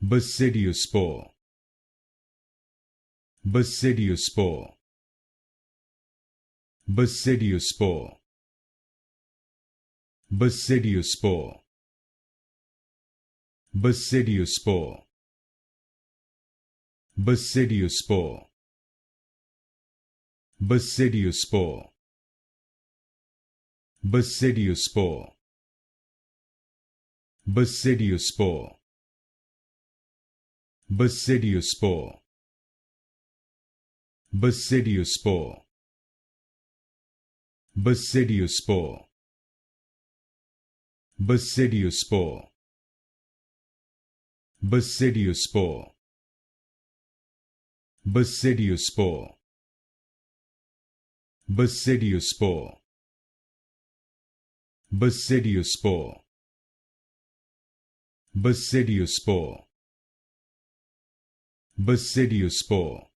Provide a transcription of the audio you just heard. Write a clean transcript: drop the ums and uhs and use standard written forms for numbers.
Basidiospore. Basidiospore. Basidiospore. Basidiospore. Basidiospore. Basidiospore. Basidiospore. Basidiospore. Basidiospore. Basidiospore. Basidiospore. Basidiospore. Basidiospore. Basidiospore. Basidiospore. Basidiospore. Basidiospore. Basidiospore. Basidiospore.